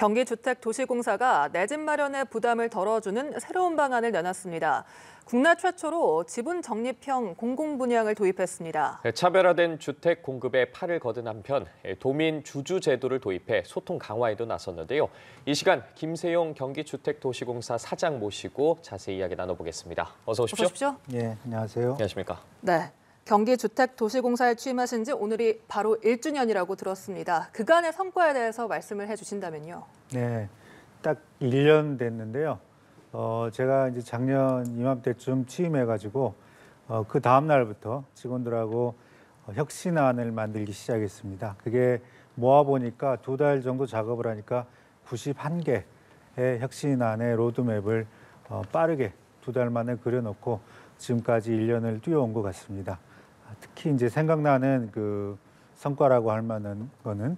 경기주택도시공사가 내 집 마련의 부담을 덜어주는 새로운 방안을 내놨습니다. 국내 최초로 지분 적립형 공공분양을 도입했습니다. 차별화된 주택 공급에 팔을 거둔 한편 도민 주주 제도를 도입해 소통 강화에도 나섰는데요. 이 시간 김세용 경기주택도시공사 사장 모시고 자세히 이야기 나눠보겠습니다. 어서 오십시오. 어서 오십시오. 네, 안녕하세요. 안녕하십니까. 네. 경기주택도시공사에 취임하신 지 오늘이 바로 1주년이라고 들었습니다. 그간의 성과에 대해서 말씀을 해주신다면요. 네, 딱 1년 됐는데요. 제가 이제 작년 이맘때쯤 취임해가지고 그 다음 날부터 직원들하고 혁신안을 만들기 시작했습니다. 그게 모아보니까 2달 정도 작업을 하니까 91개의 혁신안의 로드맵을 빠르게 2달 만에 그려놓고 지금까지 1년을 뛰어온 것 같습니다. 특히 이제 생각나는 그 성과라고 할 만한 거는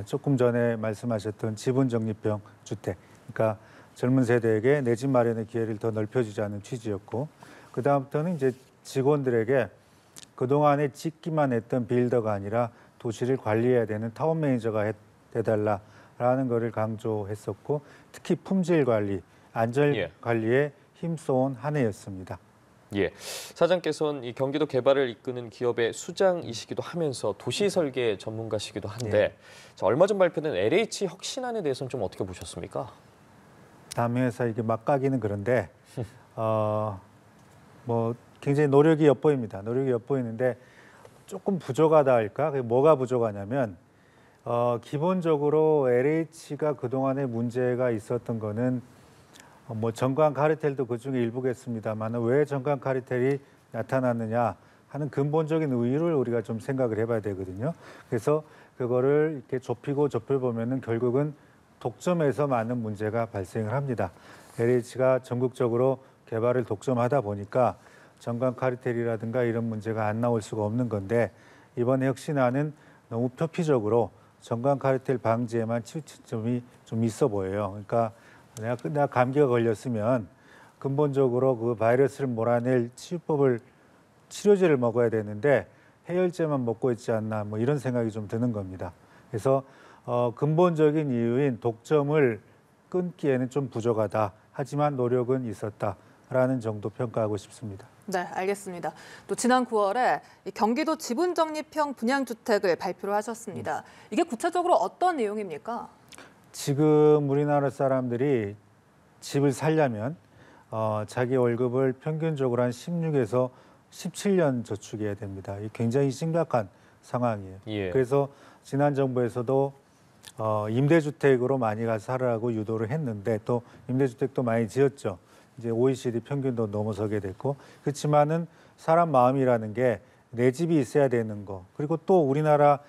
조금 전에 말씀하셨던 지분 적립형 주택, 그러니까 젊은 세대에게 내 집 마련의 기회를 더 넓혀주자는 취지였고, 그 다음부터는 이제 직원들에게 그동안에 짓기만 했던 빌더가 아니라 도시를 관리해야 되는 타운 매니저가 해달라라는 것을 강조했었고, 특히 품질 관리, 안전 관리에 힘써온 한 해였습니다. 예, 사장께서는 이 경기도 개발을 이끄는 기업의 수장이시기도 하면서 도시 설계 전문가시기도 한데 자, 얼마 전 발표된 LH 혁신안에 대해서는 좀 어떻게 보셨습니까? 남의 회사 이게 막가기는 그런데 뭐 굉장히 노력이 엿보입니다. 노력이 엿보이는데 조금 부족하다 할까? 그게 뭐가 부족하냐면 기본적으로 LH가 그동안에 문제가 있었던 거는 뭐 정관 카르텔도 그중에 일부겠습니다만 왜 정관 카르텔이 나타났느냐 하는 근본적인 이유를 우리가 좀 생각을 해봐야 되거든요. 그래서 그거를 이렇게 좁혀보면은 결국은 독점에서 많은 문제가 발생을 합니다. LH가 전국적으로 개발을 독점하다 보니까 정관 카르텔이라든가 이런 문제가 안 나올 수가 없는 건데, 이번 혁신안은 너무 표피적으로 정관 카르텔 방지에만 치우침이 좀 있어 보여요. 그러니까 내가 감기가 걸렸으면 근본적으로 그 바이러스를 몰아낼 치료제를 먹어야 되는데 해열제만 먹고 있지 않나, 뭐 이런 생각이 좀 드는 겁니다. 그래서 근본적인 이유인 독점을 끊기에는 좀 부족하다. 하지만 노력은 있었다라는 정도 평가하고 싶습니다. 네, 알겠습니다. 또 지난 9월에 경기도 지분 적립형 분양주택을 발표를 하셨습니다. 이게 구체적으로 어떤 내용입니까? 지금 우리나라 사람들이 집을 살려면 자기 월급을 평균적으로 한 16에서 17년 저축해야 됩니다. 이게 굉장히 심각한 상황이에요. 그래서 지난 정부에서도 임대주택으로 많이 가서 살으라고 유도를 했는데 또 임대주택도 많이 지었죠. 이제 OECD 평균도 넘어서게 됐고, 그렇지만은 사람 마음이라는 게 내 집이 있어야 되는 거, 그리고 또 우리나라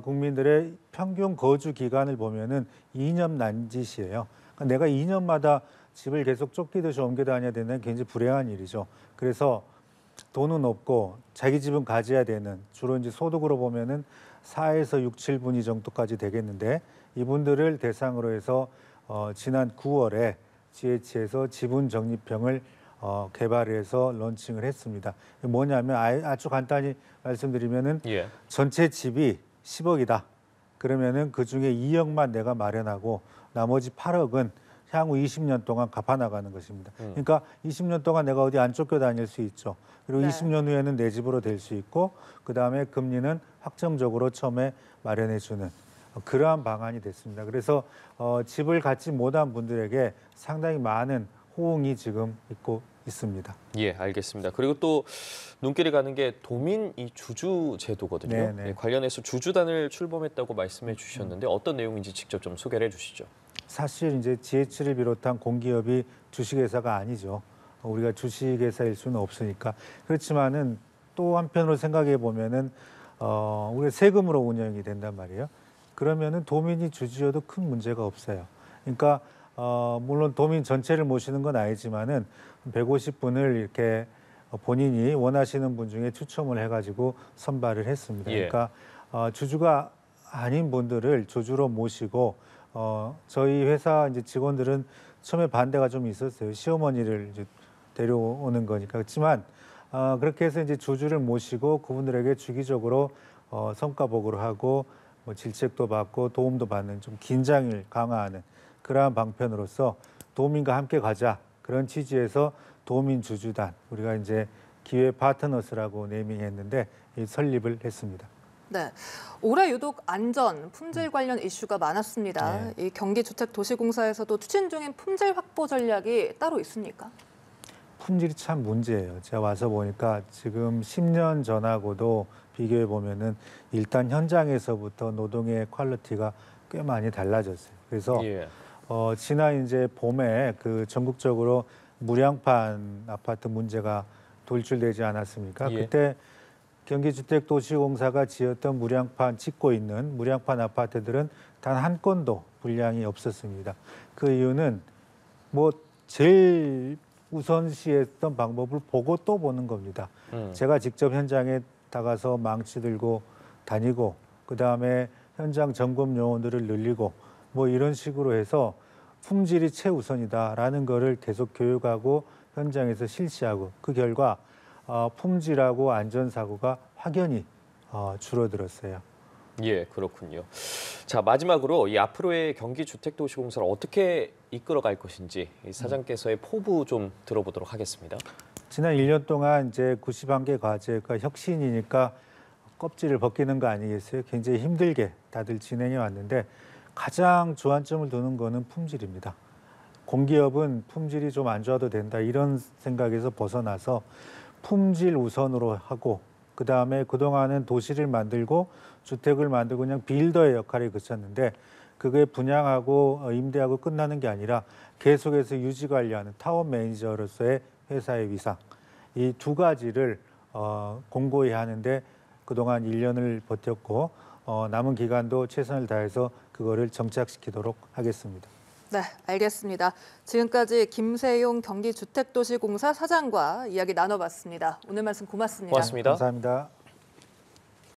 국민들의 평균 거주 기간을 보면은 2년 난짓이에요. 그러니까 내가 2년마다 집을 계속 쫓기듯이 옮겨 다녀야 되는 굉장히 불행한 일이죠. 그래서 돈은 없고 자기 집은 가져야 되는, 주로 이제 소득으로 보면은 4에서 6, 7분위 정도까지 되겠는데, 이분들을 대상으로 해서 지난 9월에 GH에서 지분 적립형을 개발해서 론칭을 했습니다. 뭐냐면 아주 간단히 말씀드리면은 전체 집이 10억이다. 그러면은 그 중에 2억만 내가 마련하고 나머지 8억은 향후 20년 동안 갚아나가는 것입니다. 그러니까 20년 동안 내가 어디 안 쫓겨 다닐 수 있죠. 그리고 20년 후에는 내 집으로 될 수 있고, 그다음에 금리는 확정적으로 처음에 마련해주는 그러한 방안이 됐습니다. 그래서 집을 갖지 못한 분들에게 상당히 많은 호응이 지금 있습니다. 예, 알겠습니다. 그리고 또 눈길이 가는 게 도민 이 주주 제도거든요. 관련해서 주주단을 출범했다고 말씀해 주셨는데 어떤 내용인지 직접 좀 소개를 해주시죠. 사실 이제 GH를 비롯한 공기업이 주식회사가 아니죠. 우리가 주식회사일 수는 없으니까. 그렇지만은 또 한편으로 생각해 보면은 우리가 세금으로 운영이 된단 말이에요. 그러면은 도민이 주주여도 큰 문제가 없어요. 그러니까 물론 도민 전체를 모시는 건 아니지만은 150분을 이렇게 본인이 원하시는 분 중에 추첨을 해가지고 선발을 했습니다. 그러니까 주주가 아닌 분들을 주주로 모시고 저희 회사 이제 직원들은 처음에 반대가 좀 있었어요. 시어머니를 이제 데려오는 거니까. 그렇지만 그렇게 해서 이제 주주를 모시고 그분들에게 주기적으로 성과 보고를 하고 뭐 질책도 받고 도움도 받는 좀 긴장을 강화하는 그러한 방편으로서 도민과 함께 가자 그런 취지에서 도민주주단 우리가 이제 기회 파트너스라고 네이밍했는데 설립을 했습니다. 네, 올해 유독 안전, 품질 관련 이슈가 많았습니다. 이 경기주택도시공사에서도 추진 중인 품질 확보 전략이 따로 있습니까? 품질이 참 문제예요. 제가 와서 보니까 지금 10년 전하고도 비교해 보면은 일단 현장에서부터 노동의 퀄리티가 꽤 많이 달라졌어요. 그래서 지난 이제 봄에 그 전국적으로 무량판 아파트 문제가 돌출되지 않았습니까? 그때 경기주택도시공사가 지었던 무량판 짓고 있는 무량판 아파트들은 단 한 건도 분량이 없었습니다. 그 이유는 뭐 제일 우선시했던 방법을 보고 또 보는 겁니다. 제가 직접 현장에 나가서 망치 들고 다니고 그다음에 현장 점검 요원들을 늘리고 뭐 이런 식으로 해서 품질이 최우선이다라는 거를 계속 교육하고 현장에서 실시하고 그 결과 품질하고 안전사고가 확연히 줄어들었어요. 예, 그렇군요. 자, 마지막으로 이 앞으로의 경기주택도시공사를 어떻게 이끌어갈 것인지 이 사장께서의 포부 좀 들어보도록 하겠습니다. 지난 1년 동안 이제 91개 과제가 혁신이니까 껍질을 벗기는 거 아니겠어요? 굉장히 힘들게 다들 진행해 왔는데 가장 주안점을 두는 거는 품질입니다. 공기업은 품질이 좀 안 좋아도 된다 이런 생각에서 벗어나서 품질 우선으로 하고 그다음에 그동안은 도시를 만들고 주택을 만들고 그냥 빌더의 역할에 그쳤는데 그게 분양하고 임대하고 끝나는 게 아니라 계속해서 유지 관리하는 타워 매니저로서의 회사의 위상 이 두 가지를 공고히 하는데 그동안 1년을 버텼고 남은 기간도 최선을 다해서 그거를 정착시키도록 하겠습니다. 네, 알겠습니다. 지금까지 김세용 경기주택도시공사 사장과 이야기 나눠봤습니다. 오늘 말씀 고맙습니다. 고맙습니다. 감사합니다.